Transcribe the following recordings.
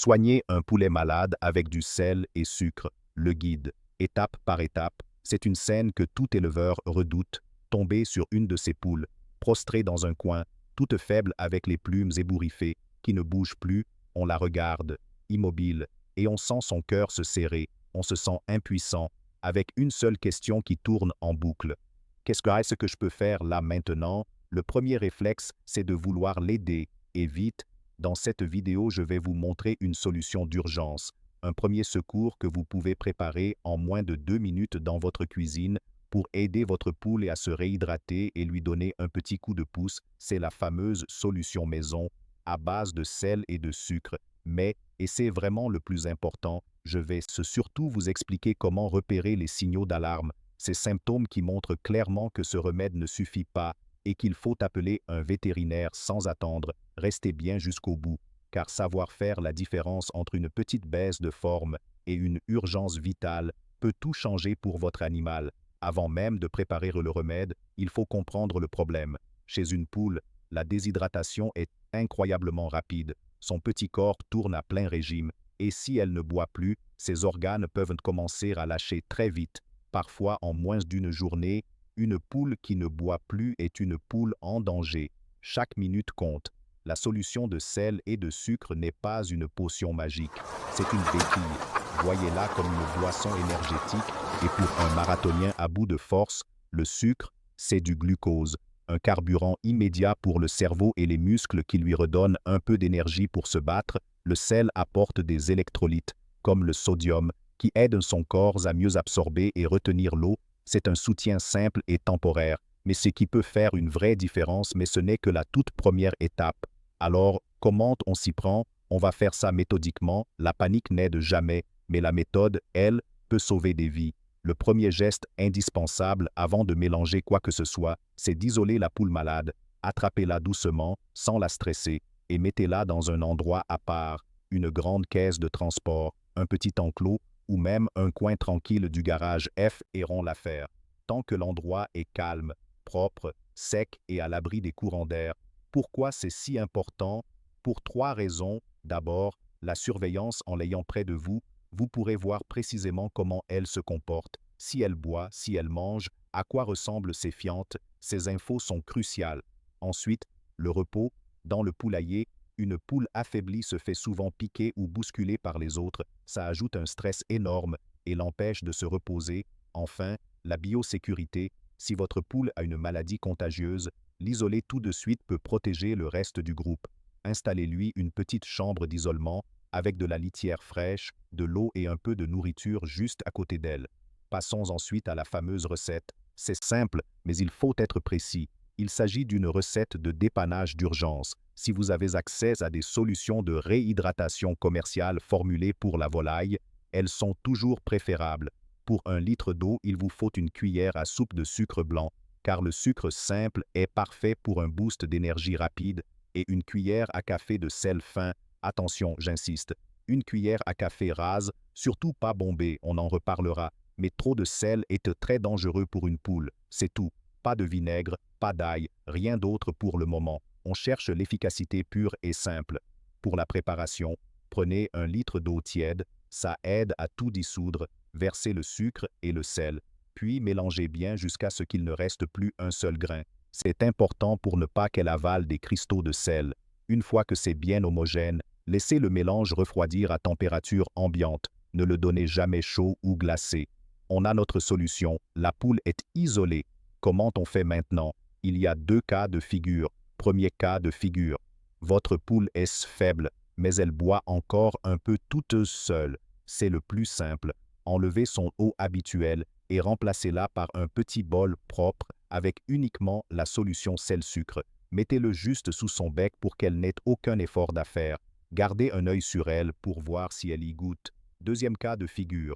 Soigner un poulet malade avec du sel et sucre. Le guide, étape par étape, c'est une scène que tout éleveur redoute. Tomber sur une de ses poules, prostrée dans un coin, toute faible avec les plumes ébouriffées, qui ne bouge plus, on la regarde, immobile, et on sent son cœur se serrer, on se sent impuissant, avec une seule question qui tourne en boucle. Qu'est-ce que je peux faire là maintenant? Le premier réflexe, c'est de vouloir l'aider, et vite. Dans cette vidéo, je vais vous montrer une solution d'urgence, un premier secours que vous pouvez préparer en moins de 2 minutes dans votre cuisine pour aider votre poule à se réhydrater et lui donner un petit coup de pouce. C'est la fameuse solution maison à base de sel et de sucre. Mais, et c'est vraiment le plus important, je vais surtout vous expliquer comment repérer les signaux d'alarme, ces symptômes qui montrent clairement que ce remède ne suffit pas et qu'il faut appeler un vétérinaire sans attendre. Restez bien jusqu'au bout, car savoir faire la différence entre une petite baisse de forme et une urgence vitale peut tout changer pour votre animal. Avant même de préparer le remède, il faut comprendre le problème. Chez une poule, la déshydratation est incroyablement rapide. Son petit corps tourne à plein régime, et si elle ne boit plus, ses organes peuvent commencer à lâcher très vite. Parfois, en moins d'une journée, une poule qui ne boit plus est une poule en danger. Chaque minute compte. La solution de sel et de sucre n'est pas une potion magique, c'est une béquille. Voyez-la comme une boisson énergétique et pour un marathonien à bout de force, le sucre, c'est du glucose, un carburant immédiat pour le cerveau et les muscles qui lui redonne un peu d'énergie pour se battre. Le sel apporte des électrolytes, comme le sodium, qui aident son corps à mieux absorber et retenir l'eau. C'est un soutien simple et temporaire, mais ce qui peut faire une vraie différence, mais ce n'est que la toute première étape. Alors, comment on s'y prend? On va faire ça méthodiquement, la panique n'aide jamais, mais la méthode, elle, peut sauver des vies. Le premier geste indispensable avant de mélanger quoi que ce soit, c'est d'isoler la poule malade, attrapez-la doucement, sans la stresser, et mettez-la dans un endroit à part, une grande caisse de transport, un petit enclos, ou même un coin tranquille du garage F iront l'affaire. Tant que l'endroit est calme, propre, sec et à l'abri des courants d'air. Pourquoi c'est si important? Pour 3 raisons. D'abord, la surveillance en l'ayant près de vous, vous pourrez voir précisément comment elle se comporte, si elle boit, si elle mange, à quoi ressemblent ses fientes. Ces infos sont cruciales. Ensuite, le repos. Dans le poulailler, une poule affaiblie se fait souvent piquer ou bousculer par les autres. Ça ajoute un stress énorme et l'empêche de se reposer. Enfin, la biosécurité. Si votre poule a une maladie contagieuse, l'isoler tout de suite peut protéger le reste du groupe. Installez-lui une petite chambre d'isolement avec de la litière fraîche, de l'eau et un peu de nourriture juste à côté d'elle. Passons ensuite à la fameuse recette. C'est simple, mais il faut être précis. Il s'agit d'une recette de dépannage d'urgence. Si vous avez accès à des solutions de réhydratation commerciale formulées pour la volaille, elles sont toujours préférables. Pour 1 litre d'eau, il vous faut une cuillère à soupe de sucre blanc, car le sucre simple est parfait pour un boost d'énergie rapide, et une cuillère à café de sel fin. Attention, j'insiste, une cuillère à café rase, surtout pas bombée, on en reparlera, mais trop de sel est très dangereux pour une poule, c'est tout. Pas de vinaigre, pas d'ail, rien d'autre pour le moment. On cherche l'efficacité pure et simple. Pour la préparation, prenez 1 litre d'eau tiède, ça aide à tout dissoudre, versez le sucre et le sel, puis mélangez bien jusqu'à ce qu'il ne reste plus un seul grain. C'est important pour ne pas qu'elle avale des cristaux de sel. Une fois que c'est bien homogène, laissez le mélange refroidir à température ambiante. Ne le donnez jamais chaud ou glacé. On a notre solution, la poule est isolée. Comment on fait maintenant? Il y a 2 cas de figure. Premier cas de figure. Votre poule est faible, mais elle boit encore un peu toute seule. C'est le plus simple. Enlevez son eau habituelle et remplacez-la par un petit bol propre avec uniquement la solution sel-sucre. Mettez-le juste sous son bec pour qu'elle n'ait aucun effort à faire. Gardez un œil sur elle pour voir si elle y goûte. Deuxième cas de figure.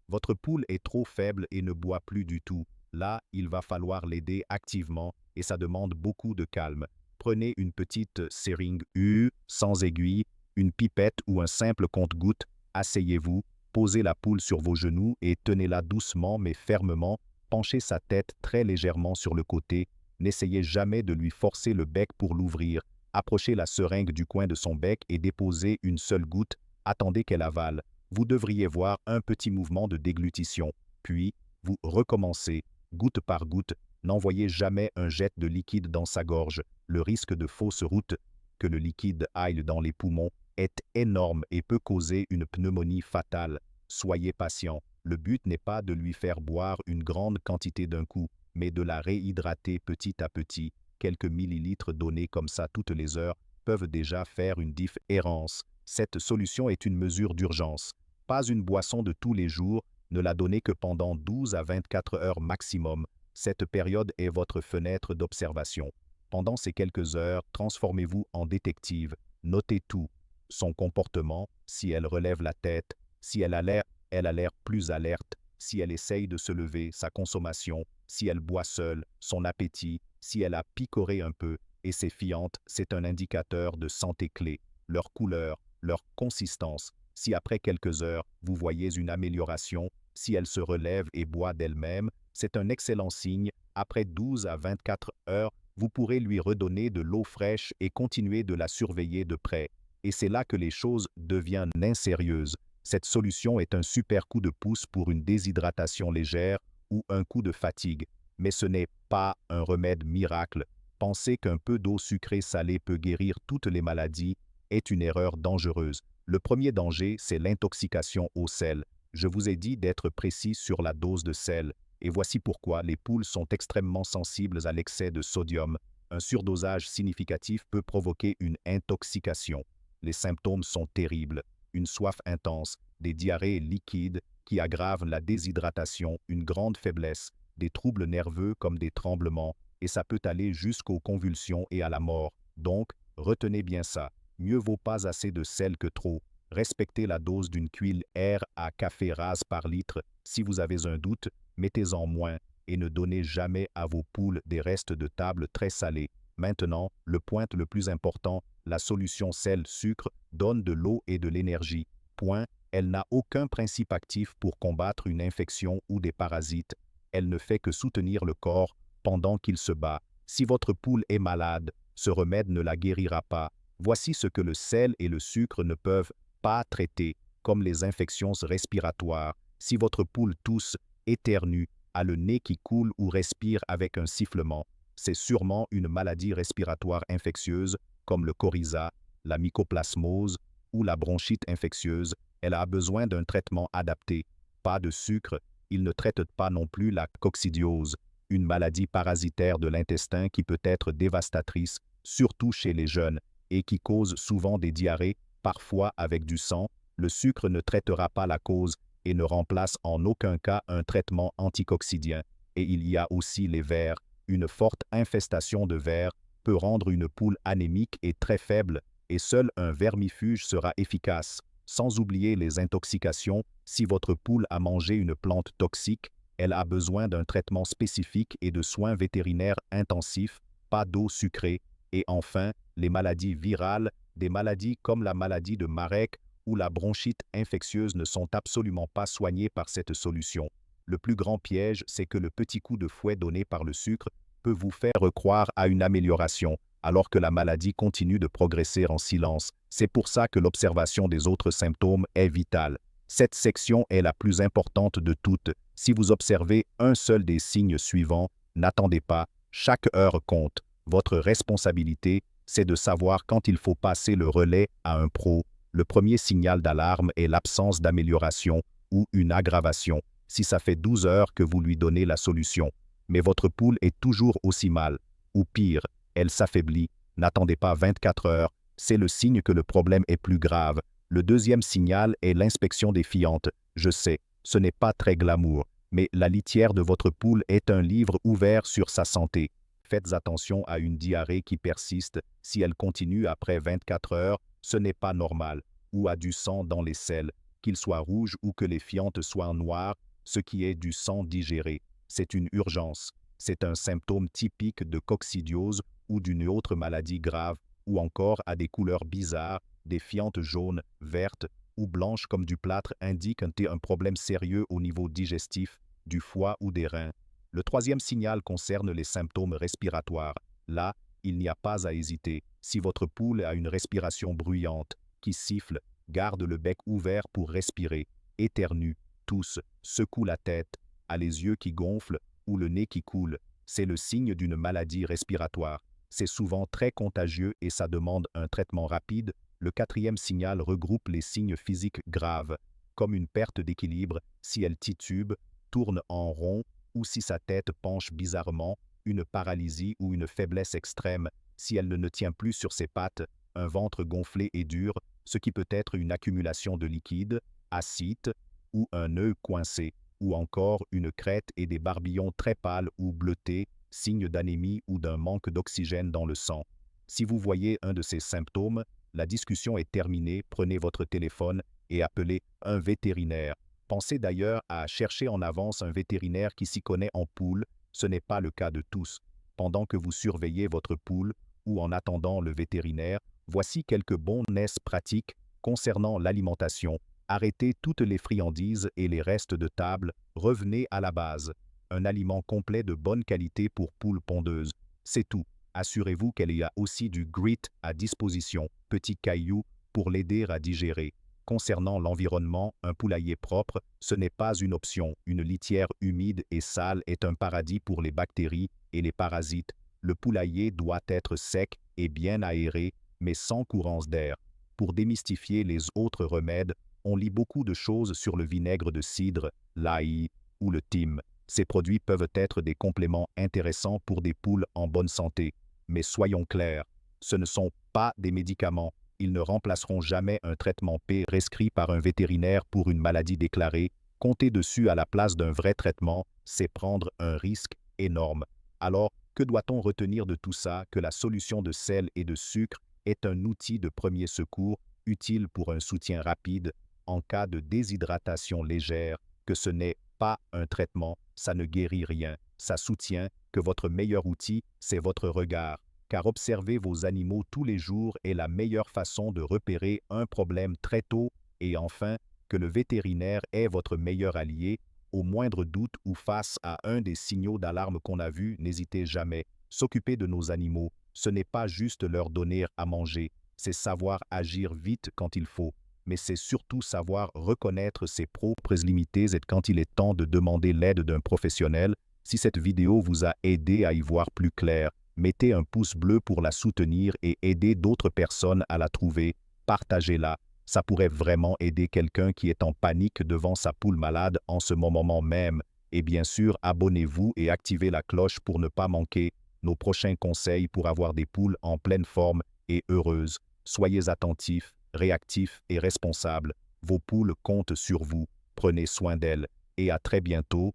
Votre poule est trop faible et ne boit plus du tout. Là, il va falloir l'aider activement et ça demande beaucoup de calme. Prenez une petite seringue U sans aiguille, une pipette ou un simple compte-gouttes, asseyez-vous, posez la poule sur vos genoux et tenez-la doucement mais fermement, penchez sa tête très légèrement sur le côté, n'essayez jamais de lui forcer le bec pour l'ouvrir, approchez la seringue du coin de son bec et déposez une seule goutte, attendez qu'elle avale. Vous devriez voir un petit mouvement de déglutition, puis vous recommencez, goutte par goutte. N'envoyez jamais un jet de liquide dans sa gorge. Le risque de fausse route, que le liquide aille dans les poumons, est énorme et peut causer une pneumonie fatale. Soyez patient. Le but n'est pas de lui faire boire une grande quantité d'un coup, mais de la réhydrater petit à petit. Quelques millilitres donnés comme ça toutes les heures peuvent déjà faire une différence. Cette solution est une mesure d'urgence. Pas une boisson de tous les jours, ne la donnez que pendant 12 à 24 heures maximum. Cette période est votre fenêtre d'observation. Pendant ces quelques heures, transformez-vous en détective. Notez tout. Son comportement, si elle relève la tête, si elle a l'air plus alerte, si elle essaye de se lever, sa consommation, si elle boit seule, son appétit, si elle a picoré un peu, et ses fientes, c'est un indicateur de santé clé. Leur couleur, leur consistance. Si après quelques heures, vous voyez une amélioration, si elle se relève et boit d'elle-même, c'est un excellent signe. Après 12 à 24 heures, vous pourrez lui redonner de l'eau fraîche et continuer de la surveiller de près. Et c'est là que les choses deviennent sérieuses. Cette solution est un super coup de pouce pour une déshydratation légère ou un coup de fatigue. Mais ce n'est pas un remède miracle. Penser qu'un peu d'eau sucrée salée peut guérir toutes les maladies est une erreur dangereuse. Le premier danger, c'est l'intoxication au sel. Je vous ai dit d'être précis sur la dose de sel. Et voici pourquoi les poules sont extrêmement sensibles à l'excès de sodium. Un surdosage significatif peut provoquer une intoxication. Les symptômes sont terribles. Une soif intense, des diarrhées liquides qui aggravent la déshydratation, une grande faiblesse, des troubles nerveux comme des tremblements, et ça peut aller jusqu'aux convulsions et à la mort. Donc, retenez bien ça. Mieux vaut pas assez de sel que trop. Respectez la dose d'une cuillère à café rase par litre. Si vous avez un doute, mettez-en moins et ne donnez jamais à vos poules des restes de table très salés. Maintenant, le point le plus important, la solution sel-sucre donne de l'eau et de l'énergie. Point, elle n'a aucun principe actif pour combattre une infection ou des parasites. Elle ne fait que soutenir le corps pendant qu'il se bat. Si votre poule est malade, ce remède ne la guérira pas. Voici ce que le sel et le sucre ne peuvent pas traiter, comme les infections respiratoires. Si votre poule tousse, éternue, a le nez qui coule ou respire avec un sifflement, c'est sûrement une maladie respiratoire infectieuse comme le coryza, la mycoplasmose ou la bronchite infectieuse. Elle a besoin d'un traitement adapté. Pas de sucre, il ne traite pas non plus la coccidiose, une maladie parasitaire de l'intestin qui peut être dévastatrice, surtout chez les jeunes, et qui cause souvent des diarrhées, parfois avec du sang. Le sucre ne traitera pas la cause et ne remplace en aucun cas un traitement anticoccydien. Et il y a aussi les vers. Une forte infestation de vers peut rendre une poule anémique et très faible, et seul un vermifuge sera efficace. Sans oublier les intoxications, si votre poule a mangé une plante toxique, elle a besoin d'un traitement spécifique et de soins vétérinaires intensifs, pas d'eau sucrée. Et enfin, les maladies virales, des maladies comme la maladie de Marek ou la bronchite infectieuse ne sont absolument pas soignées par cette solution. Le plus grand piège, c'est que le petit coup de fouet donné par le sucre peut vous faire croire à une amélioration, alors que la maladie continue de progresser en silence. C'est pour ça que l'observation des autres symptômes est vitale. Cette section est la plus importante de toutes. Si vous observez un seul des signes suivants, n'attendez pas, chaque heure compte. Votre responsabilité, c'est de savoir quand il faut passer le relais à un pro. Le premier signal d'alarme est l'absence d'amélioration ou une aggravation. Si ça fait 12 heures que vous lui donnez la solution, mais votre poule est toujours aussi mal, ou pire, elle s'affaiblit, n'attendez pas 24 heures, c'est le signe que le problème est plus grave. Le deuxième signal est l'inspection des fientes. Je sais, ce n'est pas très glamour, mais la litière de votre poule est un livre ouvert sur sa santé. Faites attention à une diarrhée qui persiste. Si elle continue après 24 heures, ce n'est pas normal. Ou à du sang dans les selles, qu'il soit rouge ou que les fientes soient noires, ce qui est du sang digéré. C'est une urgence. C'est un symptôme typique de coccidiose ou d'une autre maladie grave, ou encore à des couleurs bizarres, des fientes jaunes, vertes ou blanches comme du plâtre indiquent un problème sérieux au niveau digestif, du foie ou des reins. Le troisième signal concerne les symptômes respiratoires. Là, il n'y a pas à hésiter. Si votre poule a une respiration bruyante, qui siffle, garde le bec ouvert pour respirer, éternue, tousse, secoue la tête, a les yeux qui gonflent ou le nez qui coule. C'est le signe d'une maladie respiratoire. C'est souvent très contagieux et ça demande un traitement rapide. Le quatrième signal regroupe les signes physiques graves, comme une perte d'équilibre si elle titube, tourne en rond ou si sa tête penche bizarrement, une paralysie ou une faiblesse extrême si elle ne tient plus sur ses pattes, un ventre gonflé et dur, ce qui peut être une accumulation de liquide, acide ou un nœud coincé, ou encore une crête et des barbillons très pâles ou bleutés, signe d'anémie ou d'un manque d'oxygène dans le sang. Si vous voyez un de ces symptômes, la discussion est terminée, prenez votre téléphone et appelez un vétérinaire. Pensez d'ailleurs à chercher en avance un vétérinaire qui s'y connaît en poules, ce n'est pas le cas de tous. Pendant que vous surveillez votre poule ou en attendant le vétérinaire, voici quelques bonnes pratiques concernant l'alimentation. Arrêtez toutes les friandises et les restes de table, revenez à la base. Un aliment complet de bonne qualité pour poules pondeuses. C'est tout. Assurez-vous qu'elle y a aussi du grit à disposition, petits cailloux, pour l'aider à digérer. Concernant l'environnement, un poulailler propre, ce n'est pas une option. Une litière humide et sale est un paradis pour les bactéries et les parasites. Le poulailler doit être sec et bien aéré, mais sans courance d'air. Pour démystifier les autres remèdes, on lit beaucoup de choses sur le vinaigre de cidre, l'ail ou le thym. Ces produits peuvent être des compléments intéressants pour des poules en bonne santé. Mais soyons clairs, ce ne sont pas des médicaments. Ils ne remplaceront jamais un traitement prescrit par un vétérinaire pour une maladie déclarée. Compter dessus à la place d'un vrai traitement, c'est prendre un risque énorme. Alors, que doit-on retenir de tout ça? Que la solution de sel et de sucre est un outil de premier secours utile pour un soutien rapide en cas de déshydratation légère, que ce n'est pas un traitement, ça ne guérit rien, ça soutient, que votre meilleur outil, c'est votre regard, car observer vos animaux tous les jours est la meilleure façon de repérer un problème très tôt, et enfin, que le vétérinaire est votre meilleur allié. Au moindre doute ou face à un des signaux d'alarme qu'on a vus, n'hésitez jamais. S'occuper de nos animaux, ce n'est pas juste leur donner à manger, c'est savoir agir vite quand il faut. Mais c'est surtout savoir reconnaître ses propres limites et quand il est temps de demander l'aide d'un professionnel. Si cette vidéo vous a aidé à y voir plus clair, mettez un pouce bleu pour la soutenir et aider d'autres personnes à la trouver. Partagez-la. Ça pourrait vraiment aider quelqu'un qui est en panique devant sa poule malade en ce moment même. Et bien sûr, abonnez-vous et activez la cloche pour ne pas manquer nos prochains conseils pour avoir des poules en pleine forme et heureuses. Soyez attentifs, réactifs et responsables. Vos poules comptent sur vous. Prenez soin d'elles et à très bientôt